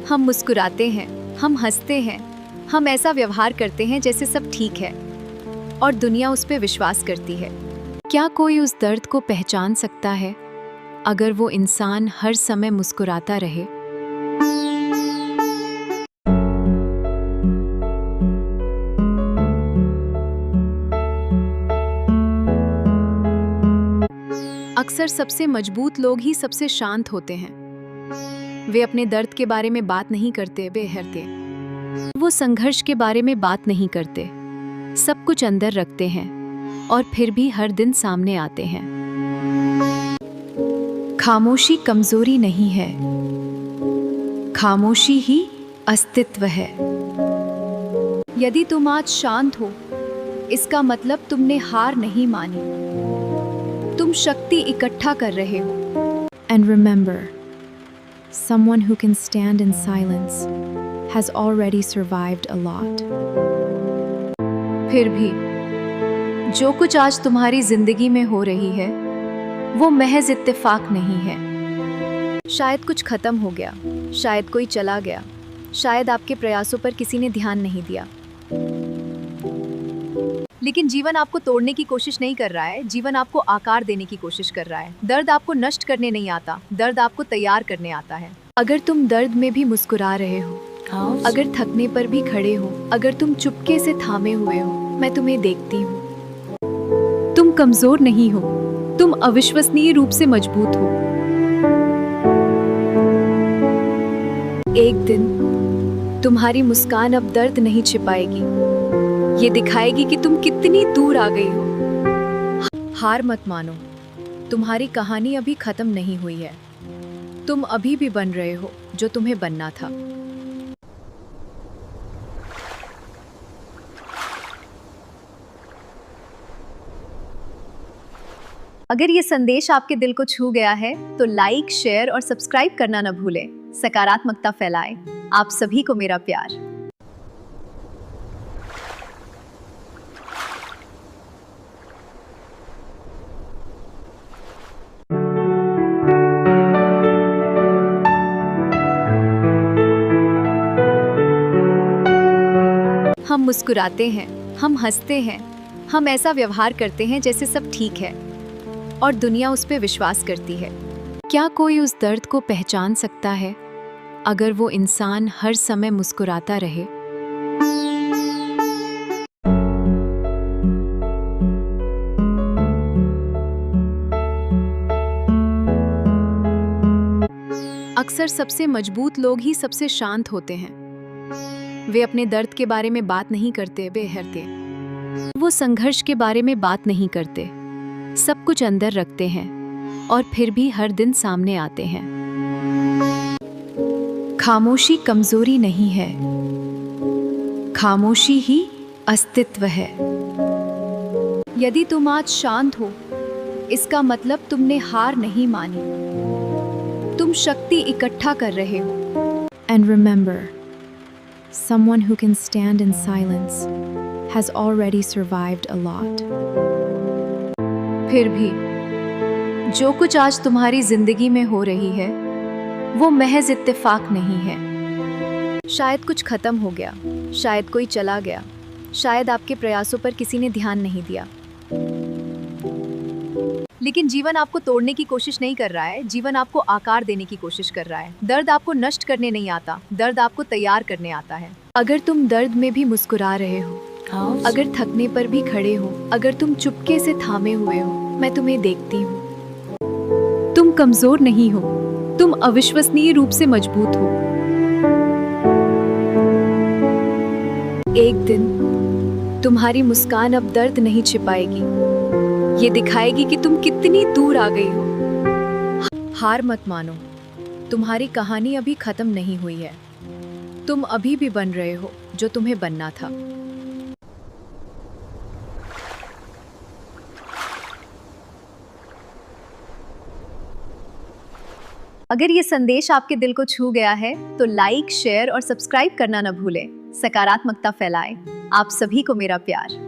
हम मुस्कुराते हैं, हम हंसते हैं, हम ऐसा व्यवहार करते हैं जैसे सब ठीक है और दुनिया उस पर विश्वास करती है। क्या कोई उस दर्द को पहचान सकता है अगर वो इंसान हर समय मुस्कुराता रहे? अक्सर सबसे मजबूत लोग ही सबसे शांत होते हैं। वे अपने दर्द के बारे में बात नहीं करते, बेहरते। वो संघर्ष के बारे में बात नहीं करते, सब कुछ अंदर रखते हैं और फिर भी हर दिन सामने आते हैं। खामोशी कमजोरी नहीं है, खामोशी ही अस्तित्व है। यदि तुम आज शांत हो, इसका मतलब तुमने हार नहीं मानी, तुम शक्ति इकट्ठा कर रहे हो। And remember, someone who can stand in silence has already survived a lot. फिर भी जो कुछ आज तुम्हारी जिंदगी में हो रही है वो महज इत्तेफाक नहीं है। शायद कुछ खत्म हो गया, शायद कोई चला गया, शायद आपके प्रयासों पर किसी ने ध्यान नहीं दिया। लेकिन जीवन आपको तोड़ने की कोशिश नहीं कर रहा है, जीवन आपको आकार देने की कोशिश कर रहा है। दर्द आपको नष्ट करने नहीं आता, दर्द आपको तैयार करने आता है। अगर तुम दर्द में भी मुस्कुरा रहे हो, अगर थकने पर भी खड़े हो, अगर तुम चुपके से थामे हुए हो, मैं तुम्हें देखती हूँ। तुम कमजोर नहीं हो, तुम अविश्वसनीय रूप से मजबूत हो। एक दिन तुम्हारी मुस्कान अब दर्द नहीं छिपाएगी, ये दिखाएगी कि तुम कितनी दूर आ गई हो। हार मत मानो, तुम्हारी कहानी अभी खत्म नहीं हुई है। तुम अभी भी बन रहे हो जो तुम्हें बनना था। अगर ये संदेश आपके दिल को छू गया है तो लाइक, शेयर और सब्सक्राइब करना न भूलें। सकारात्मकता फैलाएं। आप सभी को मेरा प्यार। हम मुस्कुराते हैं, हम हंसते हैं, हम ऐसा व्यवहार करते हैं जैसे सब ठीक है और दुनिया उस पर विश्वास करती है। क्या कोई उस दर्द को पहचान सकता है अगर वो इंसान हर समय मुस्कुराता रहे? अक्सर सबसे मजबूत लोग ही सबसे शांत होते हैं। वे अपने दर्द के बारे में बात नहीं करते, बेहरते। वो संघर्ष के बारे में बात नहीं करते, सब कुछ अंदर रखते हैं और फिर भी हर दिन सामने आते हैं। खामोशी कमजोरी नहीं है, खामोशी ही अस्तित्व है। यदि तुम आज शांत हो, इसका मतलब तुमने हार नहीं मानी, तुम शक्ति इकट्ठा कर रहे हो। And remember, someone who can stand in silence has already survived a lot. फिर भी जो कुछ आज तुम्हारी जिंदगी में हो रही है वो महज इत्तेफाक नहीं है। शायद कुछ खत्म हो गया, शायद कोई चला गया, शायद आपके प्रयासों पर किसी ने ध्यान नहीं दिया। लेकिन जीवन आपको तोड़ने की कोशिश नहीं कर रहा है, जीवन आपको आकार देने की कोशिश कर रहा है। दर्द आपको नष्ट करने नहीं आता, दर्द आपको तैयार करने आता है। अगर तुम दर्द में भी मुस्कुरा रहे हो, अगर थकने पर भी खड़े हो, अगर तुम चुपके से थामे हुए हो, मैं तुम्हें देखती हूँ। तुम कमजोर नहीं हो, तुम अविश्वसनीय रूप से मजबूत हो। एक दिन तुम्हारी मुस्कान अब दर्द नहीं छिपाएगी, ये दिखाएगी कि तुम कितनी दूर आ गई हो। हार मत मानो, तुम्हारी कहानी अभी खत्म नहीं हुई है। तुम अभी भी बन रहे हो जो तुम्हें बनना था। अगर ये संदेश आपके दिल को छू गया है तो लाइक, शेयर और सब्सक्राइब करना न भूलें। सकारात्मकता फैलाएं। आप सभी को मेरा प्यार।